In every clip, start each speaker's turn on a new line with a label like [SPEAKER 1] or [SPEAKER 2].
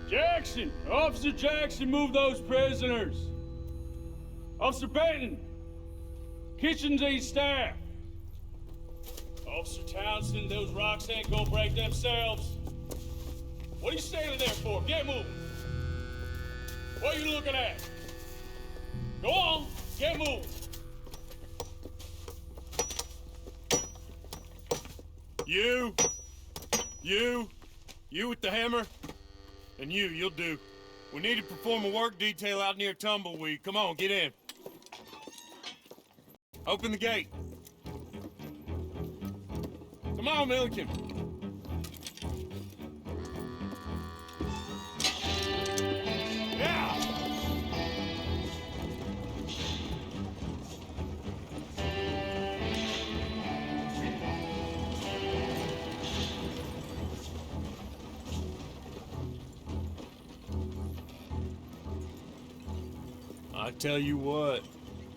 [SPEAKER 1] Jackson! Officer Jackson, move those prisoners! Officer Benton! Kitchens aid staff! Officer Townsend, those rocks ain't gonna break themselves. What are you standing there for? Get moving! What are you looking at? Go on, get moving!
[SPEAKER 2] You with the hammer? And you'll do. We need to perform a work detail out near Tumbleweed. Come on, get in. Open the gate. Come on, Milliken. Yeah! I tell you what,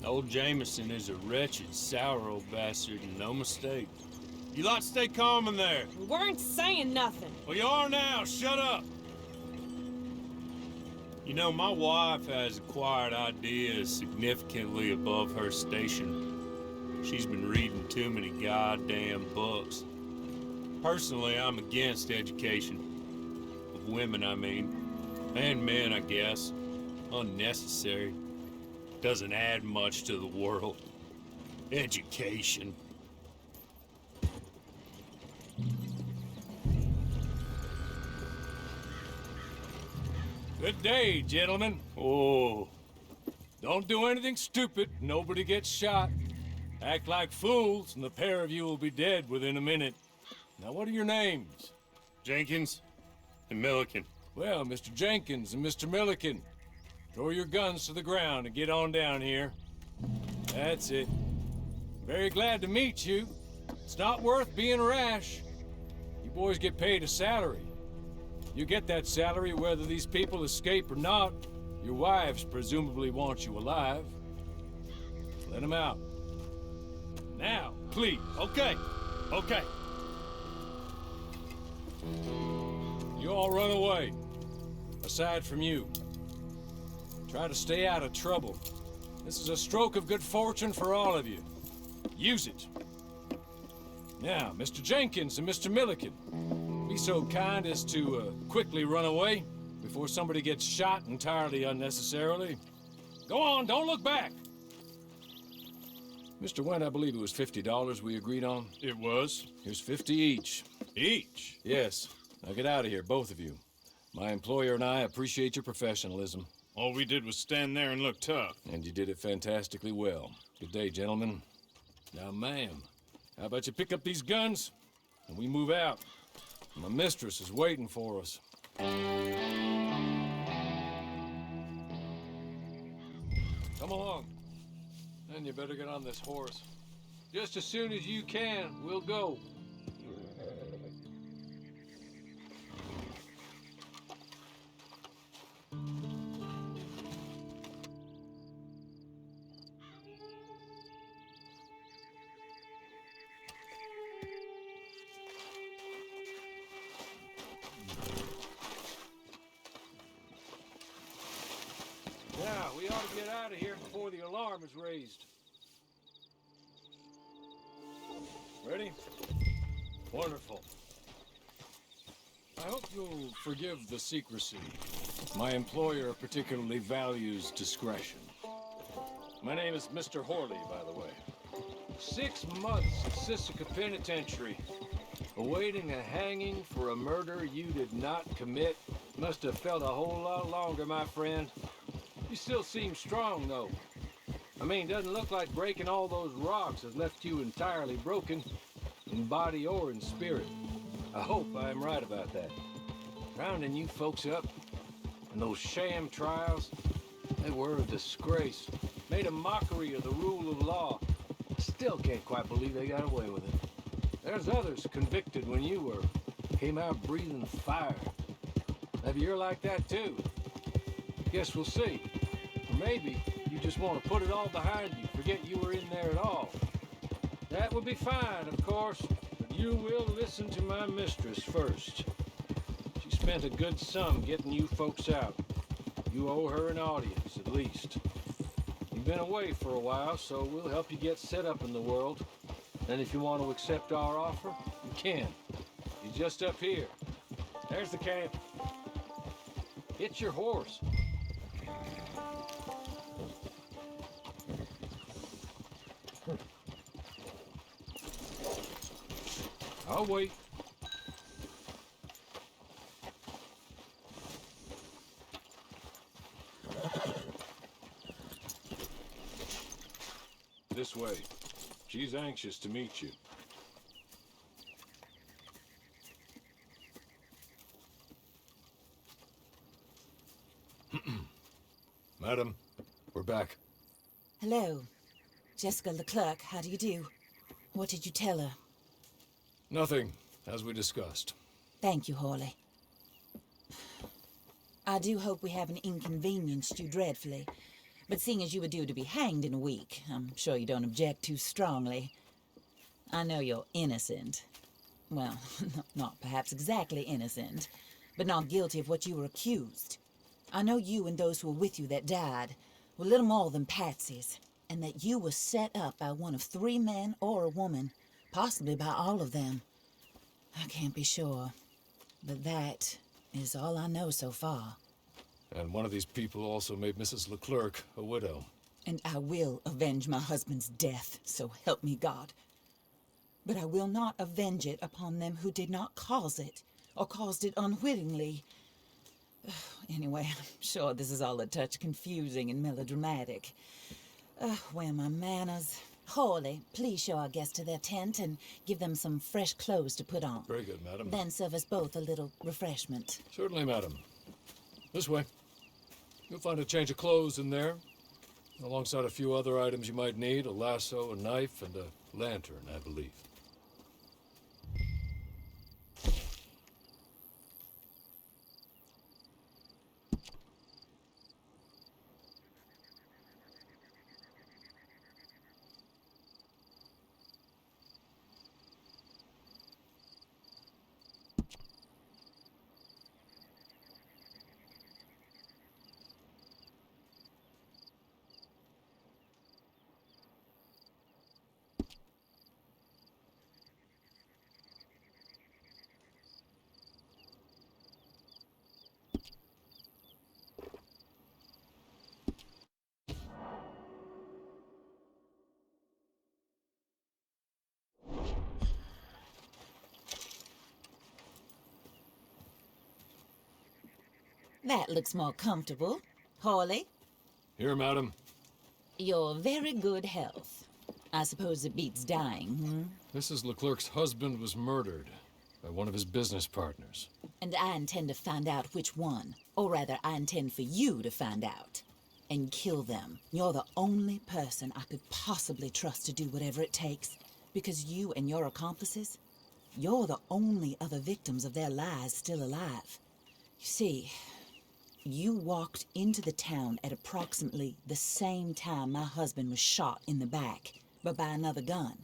[SPEAKER 2] old Jameson is a wretched, sour old bastard, and no mistake. You lot stay calm in there.
[SPEAKER 3] We weren't saying nothing.
[SPEAKER 2] Well, you are now. Shut up. You know, my wife has acquired ideas significantly above her station. She's been reading too many goddamn books. Personally, I'm against education. Of women, I mean. And men, I guess. Unnecessary. Doesn't add much to the world. Education.
[SPEAKER 4] Good day, gentlemen.
[SPEAKER 2] Oh.
[SPEAKER 4] Don't do anything stupid. Nobody gets shot. Act like fools, and the pair of you will be dead within a minute. Now, what are your names?
[SPEAKER 2] Jenkins and Milliken.
[SPEAKER 4] Well, Mr. Jenkins and Mr. Milliken, throw your guns to the ground and get on down here. That's it. Very glad to meet you. It's not worth being rash. You boys get paid a salary. You get that salary whether these people escape or not. Your wives presumably want you alive. Let them out. Now, please.
[SPEAKER 2] Okay.
[SPEAKER 4] You all run away. Aside from you. Try to stay out of trouble. This is a stroke of good fortune for all of you. Use it. Now, Mr. Jenkins and Mr. Milliken, be so kind as to quickly run away before somebody gets shot entirely unnecessarily. Go on, don't look back. Mr. Wendt, I believe it was $50 we agreed on.
[SPEAKER 2] It was.
[SPEAKER 4] Here's 50 each.
[SPEAKER 2] Each?
[SPEAKER 4] Yes. Now get out of here, both of you. My employer and I appreciate your professionalism.
[SPEAKER 2] All we did was stand there and look tough.
[SPEAKER 4] And you did it fantastically well. Good day, gentlemen. Now, ma'am, how about you pick up these guns and we move out? My mistress is waiting for us. Come along. Then you better get on this horse. Just as soon as you can, we'll go. Now, we ought to get out of here before the alarm is raised. Ready? Wonderful. I hope you'll forgive the secrecy. My employer particularly values discretion. My name is Mr. Horley, by the way. 6 months at Sisika Penitentiary, awaiting a hanging for a murder you did not commit. Must have felt a whole lot longer, my friend. You still seem strong, though. I mean, doesn't look like breaking all those rocks has left you entirely broken, in body or in spirit. I hope I'm right about that. Rounding you folks up, and those sham trials, they were a disgrace. Made a mockery of the rule of law. I still can't quite believe they got away with it. There's others convicted when you were. Came out breathing fire. Maybe you're like that, too. Guess we'll see. Or maybe you just want to put it all behind you, forget you were in there at all. That would be fine, of course, but you will listen to my mistress first. She's spent a good sum getting you folks out. You owe her an audience, at least. You've been away for a while, so we'll help you get set up in the world. And if you want to accept our offer, you can. You're just up here. There's the camp. Hit your horse. I'll wait. This way. She's anxious to meet you. Madam, we're back.
[SPEAKER 5] Hello. Jessica Leclerc, how do you do? What did you tell her?
[SPEAKER 4] Nothing, as we discussed.
[SPEAKER 5] Thank you, Hawley. I do hope we haven't inconvenienced you dreadfully. But seeing as you were due to be hanged in a week, I'm sure you don't object too strongly. I know you're innocent. Well, not perhaps exactly innocent, but not guilty of what you were accused. I know you and those who were with you that died were little more than patsies, and that you were set up by one of 3 men or a woman, possibly by all of them. I can't be sure, but that is all I know so far.
[SPEAKER 4] And one of these people also made Mrs. Leclerc a widow.
[SPEAKER 5] And I will avenge my husband's death, so help me God. But I will not avenge it upon them who did not cause it, or caused it unwittingly. Anyway, I'm sure this is all a touch confusing and melodramatic. Where are my manners? Hawley, please show our guests to their tent and give them some fresh clothes to put on.
[SPEAKER 4] Very good, madam.
[SPEAKER 5] Then serve us both a little refreshment.
[SPEAKER 4] Certainly, madam. This way. You'll find a change of clothes in there, alongside a few other items you might need, a lasso, a knife, and a lantern, I believe.
[SPEAKER 5] That looks more comfortable. Hawley,
[SPEAKER 4] Here, madam.
[SPEAKER 5] you're very good health. I suppose it beats dying,
[SPEAKER 4] Mrs. Leclerc's husband was murdered by one of his business partners.
[SPEAKER 5] And I intend to find out which one. Or rather, I intend for you to find out. And kill them. You're the only person I could possibly trust to do whatever it takes. Because you and your accomplices, you're the only other victims of their lies still alive. You see, you walked into the town at approximately the same time my husband was shot in the back, but by another gun,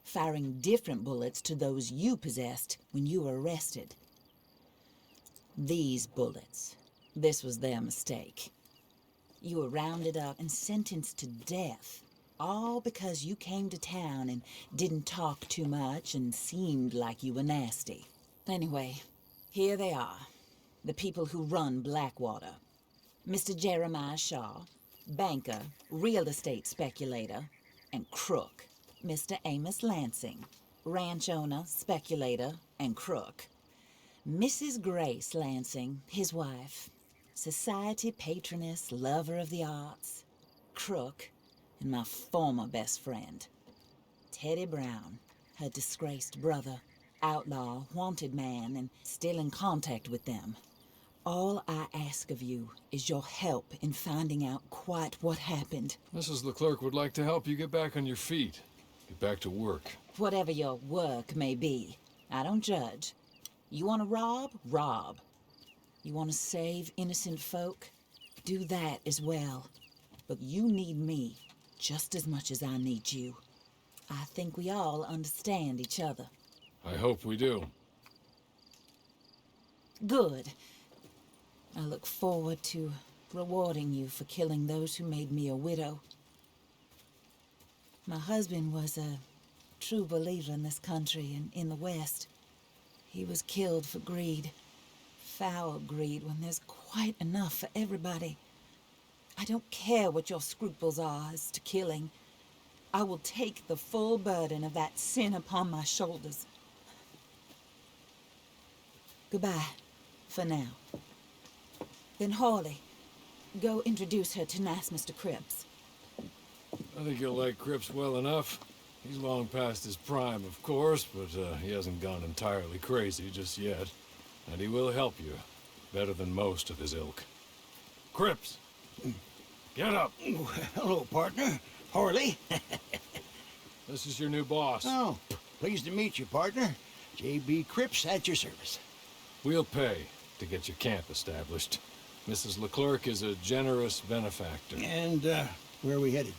[SPEAKER 5] firing different bullets to those you possessed when you were arrested. These bullets, this was their mistake. You were rounded up and sentenced to death, all because you came to town and didn't talk too much and seemed like you were nasty. Anyway, here they are. The people who run Blackwater. Mr. Jeremiah Shaw, banker, real estate speculator, and crook. Mr. Amos Lansing, ranch owner, speculator, and crook. Mrs. Grace Lansing, his wife, society patroness, lover of the arts, crook, and my former best friend. Teddy Brown, her disgraced brother, outlaw, wanted man, and still in contact with them. All I ask of you is your help in finding out quite what happened.
[SPEAKER 4] Mrs. Leclerc would like to help you get back on your feet. Get back to work.
[SPEAKER 5] Whatever your work may be, I don't judge. You want to rob? Rob. You want to save innocent folk? Do that as well. But you need me just as much as I need you. I think we all understand each other.
[SPEAKER 4] I hope we do.
[SPEAKER 5] Good. I look forward to rewarding you for killing those who made me a widow. My husband was a true believer in this country and in the West. He was killed for greed. Foul greed when there's quite enough for everybody. I don't care what your scruples are as to killing. I will take the full burden of that sin upon my shoulders. Goodbye, for now. Then Hawley, go introduce her to nice Mr. Cripps.
[SPEAKER 4] I think you'll like Cripps well enough. He's long past his prime, of course, but he hasn't gone entirely crazy just yet. And he will help you, better than most of his ilk. Cripps! Get up!
[SPEAKER 6] Hello, partner. Harley.
[SPEAKER 4] This is your new boss.
[SPEAKER 6] Oh, pleased to meet you, partner. J.B. Cripps at your service.
[SPEAKER 4] We'll pay to get your camp established. Mrs. Leclerc is a generous benefactor.
[SPEAKER 6] And, where are we headed?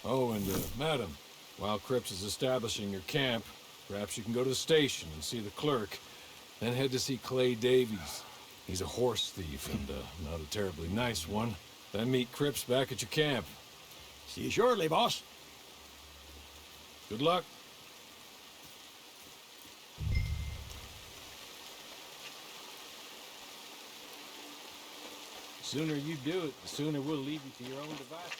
[SPEAKER 4] Oh, and, madam, while Cripps is establishing your camp, perhaps you can go to the station and see the clerk, then head to see Clay Davies. He's a horse thief and, not a terribly nice one. Then meet Cripps back at your camp.
[SPEAKER 6] See you shortly, boss.
[SPEAKER 4] Good luck.
[SPEAKER 2] The sooner you do it, the sooner we'll leave you to your own devices.